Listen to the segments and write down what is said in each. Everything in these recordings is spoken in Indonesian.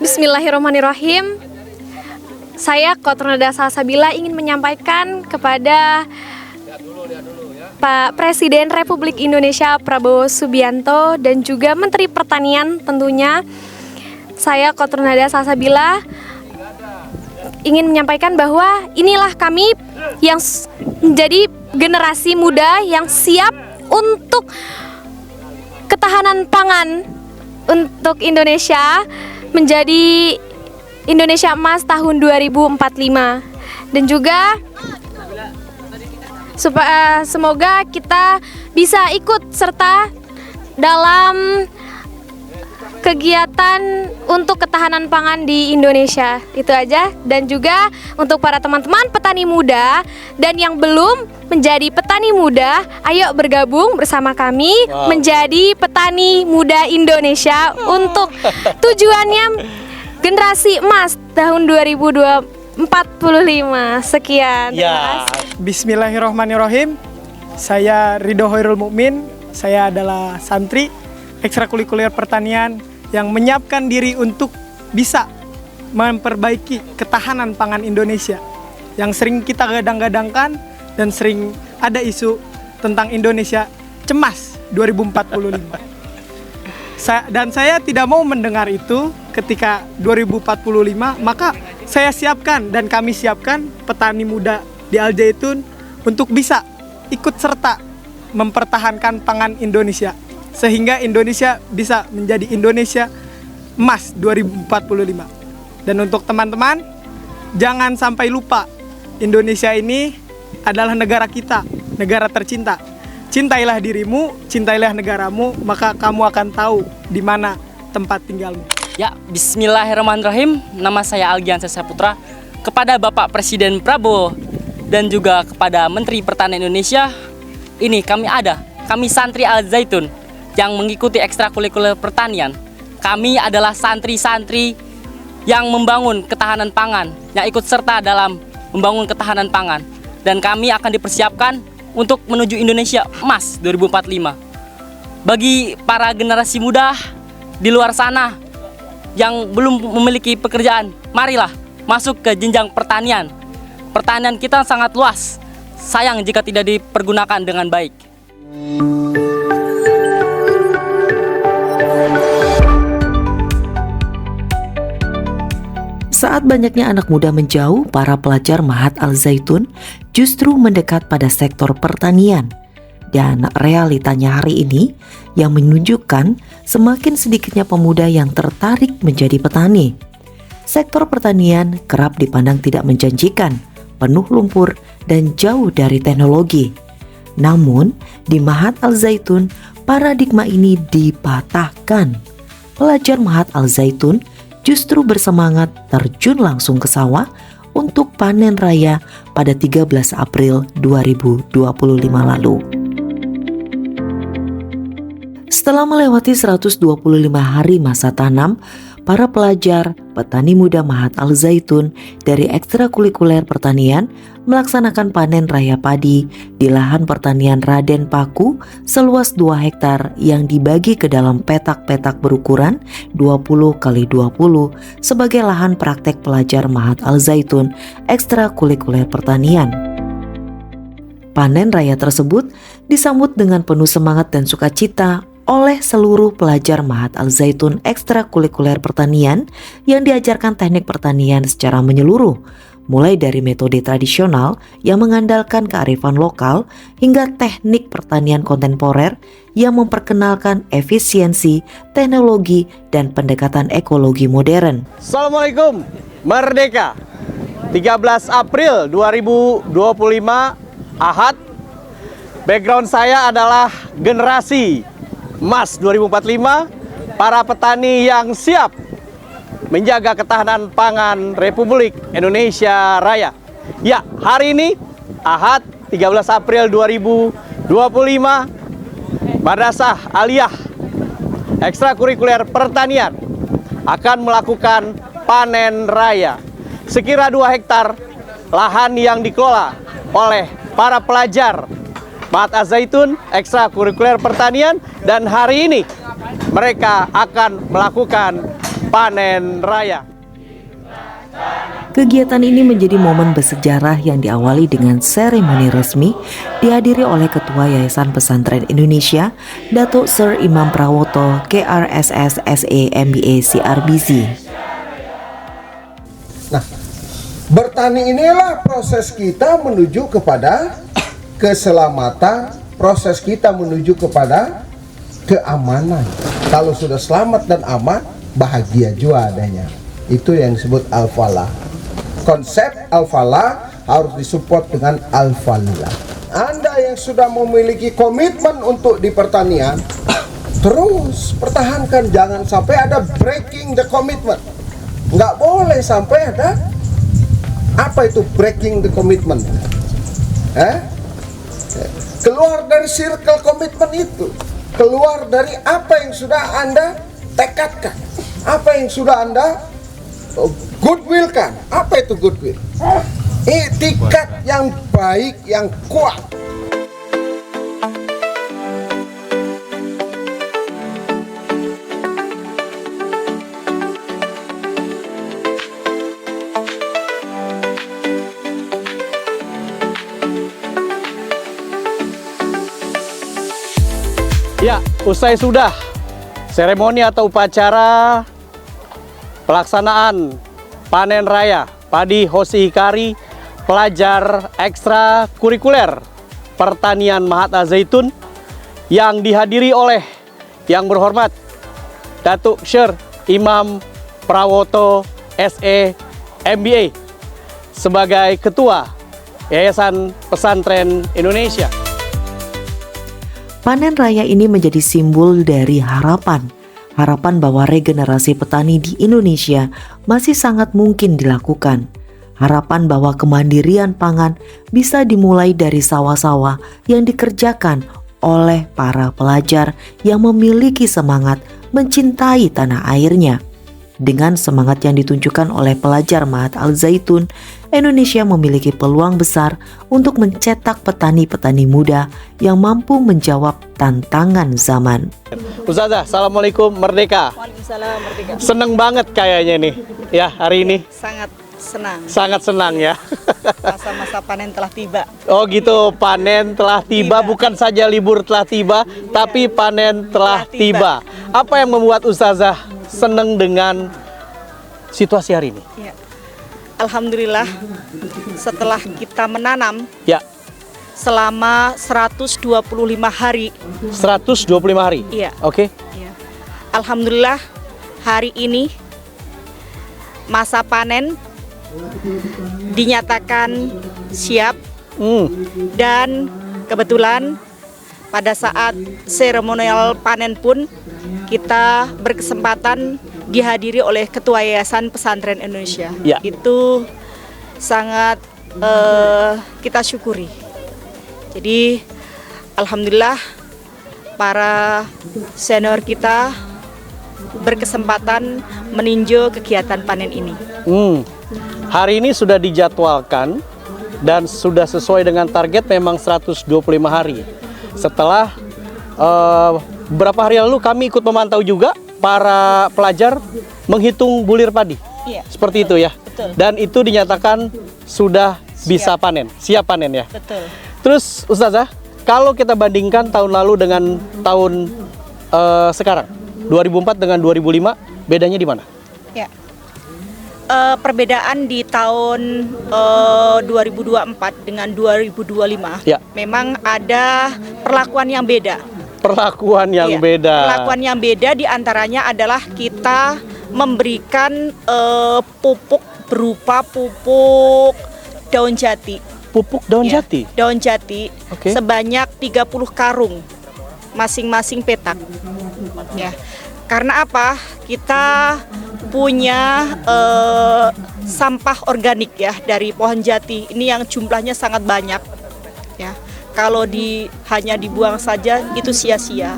Bismillahirrahmanirrahim. Saya Kotronada Salsabila ingin menyampaikan kepada Pak Presiden Republik Indonesia Prabowo Subianto dan juga Menteri Pertanian tentunya. Saya Kotronada Salsabila ingin menyampaikan bahwa inilah kami yang menjadi generasi muda yang siap untuk ketahanan pangan untuk Indonesia menjadi Indonesia Emas tahun 2045, dan juga semoga kita bisa ikut serta dalam kegiatan untuk ketahanan pangan di Indonesia. Itu aja. Dan juga untuk para teman-teman petani muda dan yang belum menjadi petani muda, ayo bergabung bersama kami menjadi petani muda Indonesia untuk tujuannya generasi emas tahun 2045. Sekian. Ya. Bismillahirrahmanirrahim. Saya Ridho Hoirul Mukmin. Saya adalah santri ekstrakurikuler pertanian yang menyiapkan diri untuk bisa memperbaiki ketahanan pangan Indonesia yang sering kita gadang-gadangkan dan sering ada isu tentang Indonesia cemas 2045. Dan saya tidak mau mendengar itu. Ketika 2045, maka saya siapkan dan kami siapkan petani muda di Al Zaitun untuk bisa ikut serta mempertahankan pangan Indonesia sehingga Indonesia bisa menjadi Indonesia Emas 2045. Dan untuk teman-teman, jangan sampai lupa Indonesia ini adalah negara kita, negara tercinta. Cintailah dirimu, cintailah negaramu, maka kamu akan tahu di mana tempat tinggalmu. Ya, bismillahirrahmanirrahim. Nama saya Algian Saputra. Kepada Bapak Presiden Prabowo dan juga kepada Menteri Pertanian Indonesia, ini kami santri Al Zaitun yang mengikuti ekstrakurikuler pertanian. Kami adalah santri-santri yang membangun ketahanan pangan, yang ikut serta dalam membangun ketahanan pangan. Dan kami akan dipersiapkan untuk menuju Indonesia Emas 2045. Bagi para generasi muda di luar sana yang belum memiliki pekerjaan, marilah masuk ke jenjang pertanian. Pertanian kita sangat luas, sayang jika tidak dipergunakan dengan baik. Saat banyaknya anak muda menjauh, para pelajar Mahat Al Zaitun justru mendekat pada sektor pertanian. Dan realitanya hari ini yang menunjukkan semakin sedikitnya pemuda yang tertarik menjadi petani. Sektor pertanian kerap dipandang tidak menjanjikan, penuh lumpur dan jauh dari teknologi. Namun, di Mahat Al Zaitun, paradigma ini dipatahkan. Pelajar Mahat Al Zaitun justru bersemangat terjun langsung ke sawah untuk panen raya pada 13 April 2025 lalu. Setelah melewati 125 hari masa tanam, para pelajar petani muda Mahat Al Zaitun dari ekstrakurikuler pertanian melaksanakan panen raya padi di lahan pertanian Raden Paku seluas 2 hektar yang dibagi ke dalam petak-petak berukuran 20 x 20 sebagai lahan praktek pelajar Mahat Al Zaitun ekstrakurikuler pertanian. Panen raya tersebut disambut dengan penuh semangat dan sukacita oleh seluruh pelajar Mahat Al Zaitun ekstrakurikuler pertanian yang diajarkan teknik pertanian secara menyeluruh, mulai dari metode tradisional yang mengandalkan kearifan lokal hingga teknik pertanian kontemporer yang memperkenalkan efisiensi, teknologi, dan pendekatan ekologi modern. Assalamualaikum, Merdeka! 13 April 2025, Ahad. Background saya adalah generasi Emas 2045, para petani yang siap menjaga ketahanan pangan Republik Indonesia Raya. Ya, hari ini Ahad 13 April 2025, Madrasah Aliyah ekstrakurikuler pertanian akan melakukan panen raya. Sekira 2 hektar lahan yang dikelola oleh para pelajar Mahat Al Zaitun ekstrakurikuler pertanian, dan hari ini mereka akan melakukan panen raya. Kegiatan ini menjadi momen bersejarah yang diawali dengan seremoni resmi dihadiri oleh Ketua Yayasan Pesantren Indonesia, Datuk Sir Imam Prawoto, KRSS SE MBA CRBC. Nah, bertani inilah proses kita menuju kepada keselamatan, proses kita menuju kepada keamanan. Kalau sudah selamat dan aman, bahagia juga adanya. Itu yang disebut al-falah. Konsep al-falah harus disupport dengan al-falilah. Anda yang sudah memiliki komitmen untuk di pertanian, terus pertahankan, jangan sampai ada breaking the commitment. Nggak boleh sampai ada, apa itu breaking the commitment? Keluar dari circle komitmen itu, keluar dari apa yang sudah Anda tekadkan, apa yang sudah Anda goodwill kan. Apa itu goodwill? Etikat yang baik, yang kuat. Ya, usai sudah seremoni atau upacara pelaksanaan panen raya padi Hosi Hikari pelajar ekstra kurikuler pertanian Mahat Al Zaitun yang dihadiri oleh yang berhormat Datuk Sir Imam Prawoto SE MBA sebagai Ketua Yayasan Pesantren Indonesia. Panen raya ini menjadi simbol dari harapan bahwa regenerasi petani di Indonesia masih sangat mungkin dilakukan. Harapan bahwa kemandirian pangan bisa dimulai dari sawah-sawah yang dikerjakan oleh para pelajar yang memiliki semangat mencintai tanah airnya. Dengan semangat yang ditunjukkan oleh pelajar Mahat Al Zaitun, Indonesia memiliki peluang besar untuk mencetak petani-petani muda yang mampu menjawab tantangan zaman. Ustazah, Assalamualaikum, Merdeka. Waalaikumsalam, Merdeka. Seneng banget kayaknya nih, ya hari ini. Sangat senang. Sangat senang ya. Masa-masa panen telah tiba. Oh gitu, panen telah tiba, bukan saja libur telah tiba, tapi panen telah tiba. Apa yang membuat Ustazah senang dengan situasi hari ini? Ya. Alhamdulillah, setelah kita menanam Ya, selama 125 hari. 125 hari? Iya. Oke. Ya. Alhamdulillah, hari ini masa panen dinyatakan siap dan kebetulan pada saat seremonial panen pun kita berkesempatan dihadiri oleh Ketua Yayasan Pesantren Indonesia. Ya. Itu sangat kita syukuri. Jadi alhamdulillah para senior kita berkesempatan meninjau kegiatan panen ini. Hari ini sudah dijadwalkan dan sudah sesuai dengan target memang 125 hari. Setelah beberapa hari lalu kami ikut memantau juga para pelajar menghitung bulir padi. Iya. Seperti itu ya. Betul. Dan itu dinyatakan sudah bisa panen, siap panen ya. Betul. Terus Ustazah, kalau kita bandingkan tahun lalu dengan tahun sekarang, 2004 dengan 2005, bedanya di mana? Ya. Perbedaan di tahun 2024 dengan 2025 Ya. memang ada perlakuan yang beda. Perlakuan yang Iya, beda. Perlakuan yang beda diantaranya adalah kita memberikan pupuk berupa pupuk daun jati. Pupuk daun Ya, jati? Daun jati Oke. sebanyak 30 karung masing-masing petak. Ya. Karena apa? Kita punya sampah organik ya dari pohon jati. Ini yang jumlahnya sangat banyak. Ya. Kalau hanya dibuang saja itu sia-sia.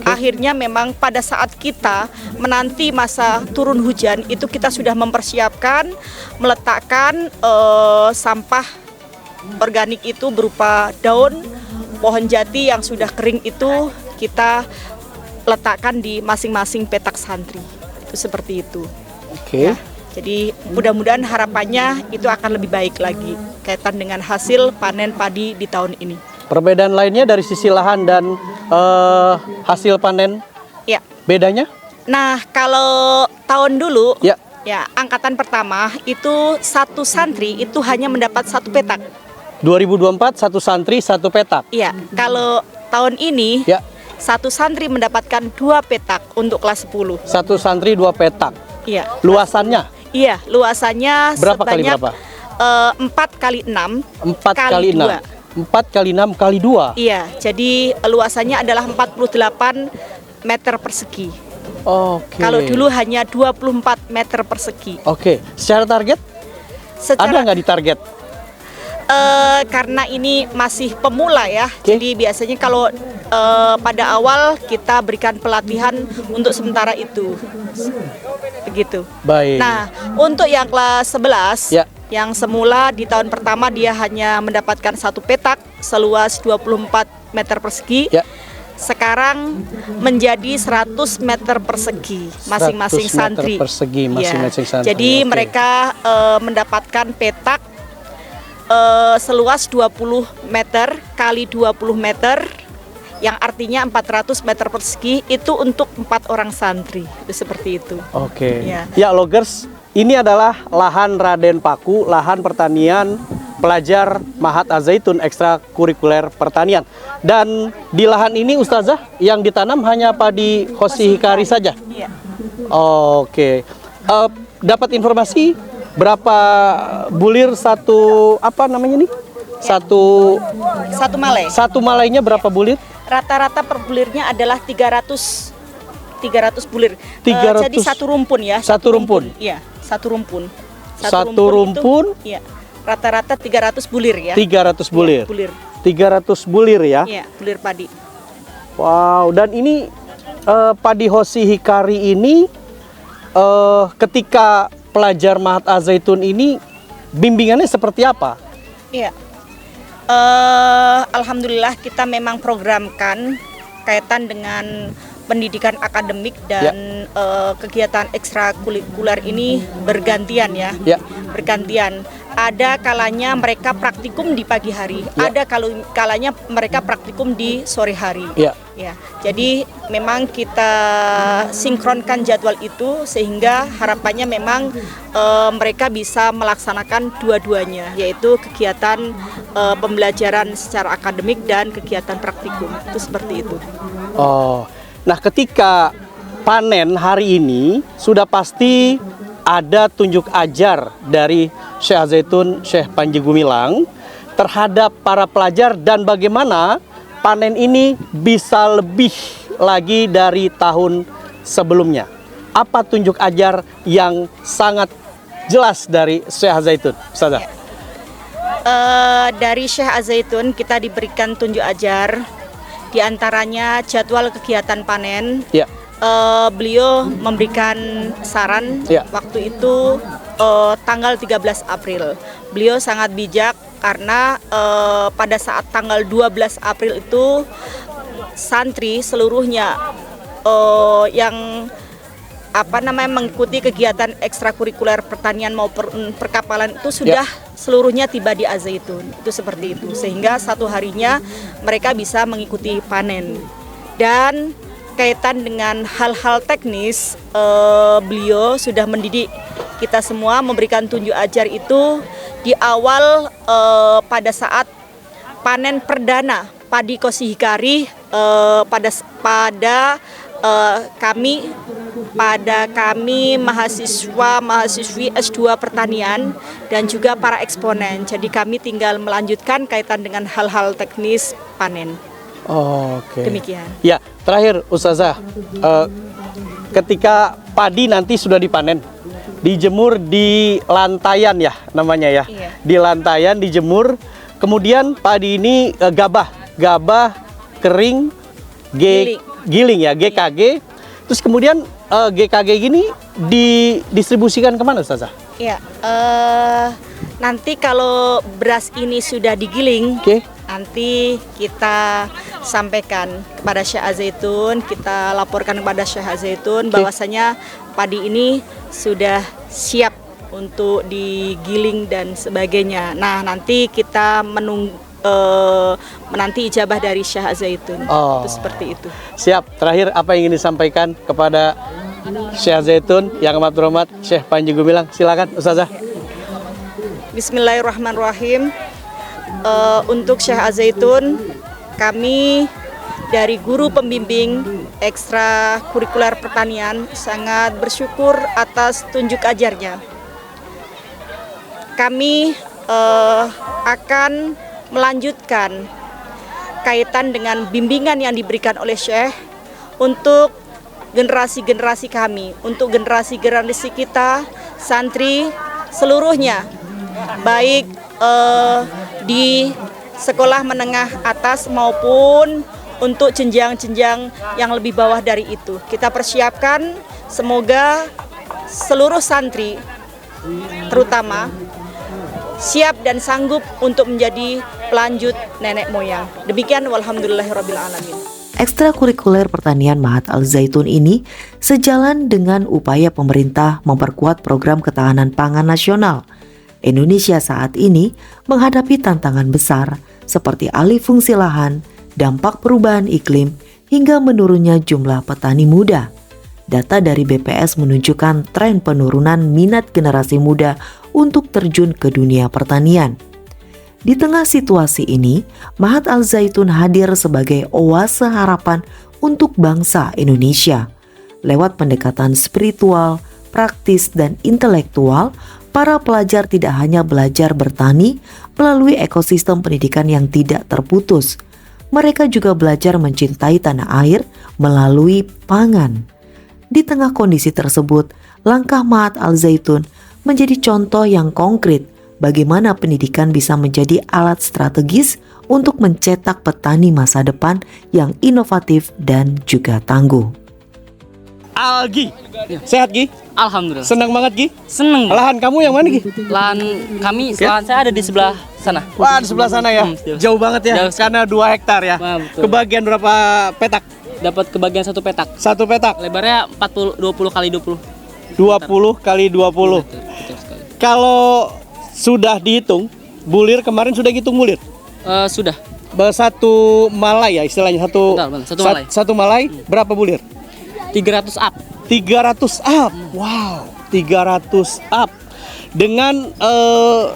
Akhirnya memang pada saat kita menanti masa turun hujan itu kita sudah mempersiapkan meletakkan sampah organik itu berupa daun pohon jati yang sudah kering itu kita letakkan di masing-masing petak santri. Itu seperti itu. Oke. Ya. Jadi mudah-mudahan harapannya itu akan lebih baik lagi kaitan dengan hasil panen padi di tahun ini. Perbedaan lainnya dari sisi lahan dan hasil panen, Ya. bedanya? Nah, kalau tahun dulu, Ya. angkatan pertama itu satu santri itu hanya mendapat satu petak. 2024 satu santri satu petak. Iya, kalau tahun ini Ya. satu santri mendapatkan 2 petak untuk kelas 10. Satu santri 2 petak. Iya. Luasannya Iya, luasannya berapa kali sebanyak berapa? 4 kali 6 4 kali 6. 2. 4 kali 6 kali 2. Iya, jadi luasannya adalah 48 meter persegi. Oke. Kalau dulu hanya 24 meter persegi. Oke, secara target ada Secara nggak di target? karena ini masih pemula ya, Oke. jadi biasanya kalau pada awal kita berikan pelatihan untuk sementara itu, begitu. Baik. Nah, untuk yang kelas 11, Ya. yang semula di tahun pertama dia hanya mendapatkan satu petak seluas 24 meter persegi. Ya. Sekarang menjadi 100 meter persegi masing-masing 100 meter santri. persegi masing-masing Ya. santri. Jadi Oke. mereka mendapatkan petak seluas 20 meter kali 20 meter, yang artinya 400 meter persegi itu untuk 4 orang santri. Itu seperti itu. Oke. Ya. Ya, Loggers, ini adalah lahan Raden Paku, lahan pertanian pelajar Mahat Al-Zaitun ekstrakurikuler pertanian. Dan di lahan ini Ustazah yang ditanam hanya padi Hoshi Hikari saja. Iya. Oke. Dapat informasi berapa bulir satu apa namanya nih? Satu Satu malai. berapa bulir? Rata-rata per bulirnya adalah 300 bulir. 300. Jadi satu rumpun ya. Satu rumpun. Iya, satu rumpun. Satu rumpun? Iya. Rata-rata 300 bulir ya. 300 bulir. Iya, bulir. 300 bulir ya. Iya, bulir padi. Wow, dan ini padi Hoshi Hikari ini ketika pelajar Mahat Al-Zaitun ini bimbingannya seperti apa? Iya. Alhamdulillah kita memang programkan kaitan dengan pendidikan akademik dan kegiatan ekstrakurikuler ini bergantian ya. Ya. Bergantian. Ada kalanya mereka praktikum di pagi hari, Ya. ada kalanya mereka praktikum di sore hari. Ya. Ya, jadi memang kita sinkronkan jadwal itu sehingga harapannya memang mereka bisa melaksanakan dua-duanya, yaitu kegiatan pembelajaran secara akademik dan kegiatan praktikum. Itu seperti itu. Oh, nah ketika panen hari ini sudah pasti ada tunjuk ajar dari Syekh Al-Zaitun, Syekh Panji Gumilang terhadap para pelajar dan bagaimana panen ini bisa lebih lagi dari tahun sebelumnya. Apa tunjuk ajar yang sangat jelas dari Syekh Al-Zaitun, Ustazah? Dari Syekh Al-Zaitun kita diberikan tunjuk ajar, diantaranya jadwal kegiatan panen. Ya. Beliau memberikan saran Ya. waktu itu tanggal 13 April. Beliau sangat bijak karena pada saat tanggal 12 April itu santri seluruhnya yang mengikuti kegiatan ekstrakurikuler pertanian maupun perkapalan itu sudah seluruhnya tiba di Al-Zaitun. Itu seperti itu. Sehingga satu harinya mereka bisa mengikuti panen. Dan kaitan dengan hal-hal teknis, beliau sudah mendidik kita semua, memberikan tunjuk ajar itu di awal pada saat panen perdana padi Hoshi Hikari pada kami mahasiswa-mahasiswi S2 pertanian dan juga para eksponen. Jadi kami tinggal melanjutkan kaitan dengan hal-hal teknis panen. Oke. Demikian. Ya, terakhir Ustazah, ketika padi nanti sudah dipanen, dijemur di lantaian ya namanya ya. Iya. Di lantaian dijemur, kemudian padi ini gabah kering, giling ya, GKG. Terus kemudian GKG gini didistribusikan kemana Ustazah? Ya, nanti kalau beras ini sudah digiling, Oke. nanti kita sampaikan kepada Syekh Al-Zaitun, kita laporkan kepada Syekh Al-Zaitun bahwasanya padi ini sudah siap untuk digiling dan sebagainya. Nah, nanti kita menanti ijabah dari Syekh Al-Zaitun. Itu seperti itu. Siap. Terakhir apa yang ingin disampaikan kepada Syekh Al-Zaitun yang amat berhormat Syekh Panji Gumilang? Silakan Ustazah. Bismillahirrahmanirrahim. Untuk Syekh Al-Zaitun, kami dari guru pembimbing ekstrakurikuler pertanian sangat bersyukur atas tunjuk ajarnya. Kami akan melanjutkan kaitan dengan bimbingan yang diberikan oleh Syekh untuk generasi-generasi kami, untuk generasi-generasi kita, santri seluruhnya, baik di sekolah menengah atas maupun untuk jenjang-jenjang yang lebih bawah dari itu. Kita persiapkan, semoga seluruh santri terutama siap dan sanggup untuk menjadi pelanjut nenek moyang. Demikian, walhamdulillahirabbil alamin. Ekstrakurikuler pertanian Mahat Al-Zaitun ini sejalan dengan upaya pemerintah memperkuat program ketahanan pangan nasional. Indonesia saat ini menghadapi tantangan besar seperti alih fungsi lahan, dampak perubahan iklim, hingga menurunnya jumlah petani muda. Data dari BPS menunjukkan tren penurunan minat generasi muda untuk terjun ke dunia pertanian. Di tengah situasi ini, Mahat Al-Zaitun hadir sebagai oase harapan untuk bangsa Indonesia. Lewat pendekatan spiritual, praktis, dan intelektual, para pelajar tidak hanya belajar bertani melalui ekosistem pendidikan yang tidak terputus. Mereka juga belajar mencintai tanah air melalui pangan. Di tengah kondisi tersebut, langkah Mahat Al-Zaitun menjadi contoh yang konkret bagaimana pendidikan bisa menjadi alat strategis untuk mencetak petani masa depan yang inovatif dan juga tangguh. Algi, sehat Gi? Alhamdulillah. Senang banget Gi? Seneng. Lahan kamu yang mana Gi? Lahan lahan saya ada di sebelah sana. Wah, di sebelah sana ya? Jauh banget ya? Jauh. Karena 2 hektar ya? Wah, betul. Kebagian berapa petak? Dapat kebagian 1 petak. 1 petak? Lebarnya 20 kali 20. 20 kali 20. Betul sekali. Kalau sudah dihitung, bulir kemarin sudah hitung bulir? Sudah. Satu malai ya istilahnya, Betul, satu malai. Satu malai berapa bulir? 300 up. 300 up. Wow, 300 up. Dengan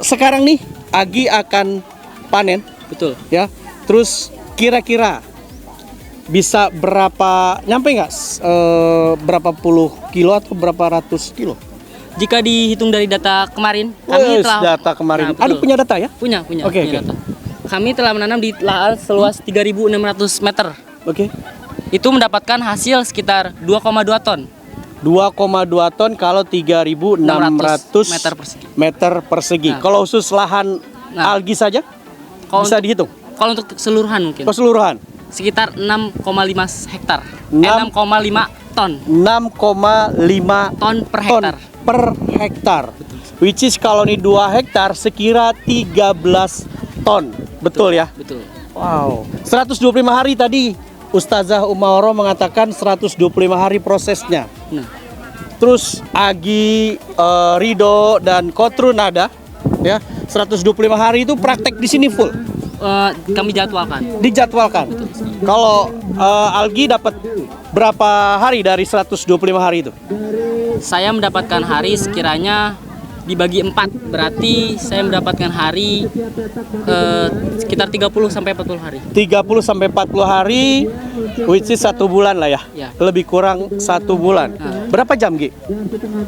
sekarang nih Agi akan panen, Betul. ya. Terus kira-kira bisa berapa, nyampe nggak berapa puluh kilo atau berapa ratus kilo? Jika dihitung dari data kemarin, kami telah data kemarin. Nah, betul. Ada punya data ya? Punya Oke. data. Kami telah menanam di lahan seluas 3.600 meter. Oke. Itu mendapatkan hasil sekitar 2,2 ton. 2,2 ton kalau 3.600 meter persegi. meter persegi. Nah. Kalau khusus lahan Nah. algi saja Kalau bisa untuk- dihitung? Kalau untuk keseluruhan mungkin Keseluruhan sekitar 6,5 hektar. 6,5 6,5 ton 6,5 ton per ton hektar. per hektar. Which is kalau ini 2 hektar sekira 13 ton. Betul ya? Betul. Wow. 125 hari tadi Ustazah Umaoro mengatakan 125 hari prosesnya. Nah, Terus Agi, Rido dan Kotrun ada ya. 125 hari itu praktek di sini full. kami jadwalkan. Dijadwalkan. Kalau Algi dapat berapa hari dari 125 hari itu? Saya mendapatkan hari sekiranya dibagi 4, berarti saya mendapatkan hari sekitar 30 sampai 40 hari. 30 sampai 40 hari, which is 1 bulan lah ya. Ya. Lebih kurang 1 bulan. Nah. Berapa jam Gi?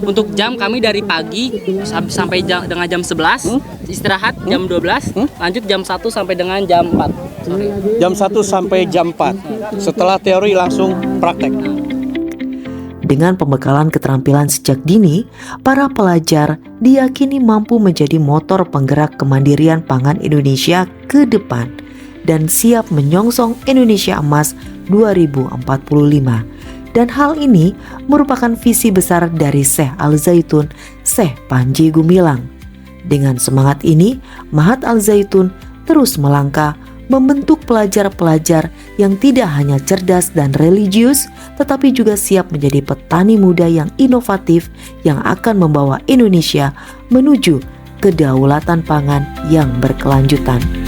Untuk jam kami dari pagi sampai dengan jam 11, istirahat jam 12, lanjut jam 1 sampai dengan jam 4 sore. Jam 1 sampai jam 4. Setelah teori langsung praktek. Dengan pembekalan keterampilan sejak dini, para pelajar diyakini mampu menjadi motor penggerak kemandirian pangan Indonesia ke depan dan siap menyongsong Indonesia Emas 2045. Dan hal ini merupakan visi besar dari Syekh Al-Zaitun, Syekh Panji Gumilang. Dengan semangat ini, Mahat Al-Zaitun terus melangkah membentuk pelajar-pelajar yang tidak hanya cerdas dan religius, tetapi juga siap menjadi petani muda yang inovatif yang akan membawa Indonesia menuju kedaulatan pangan yang berkelanjutan.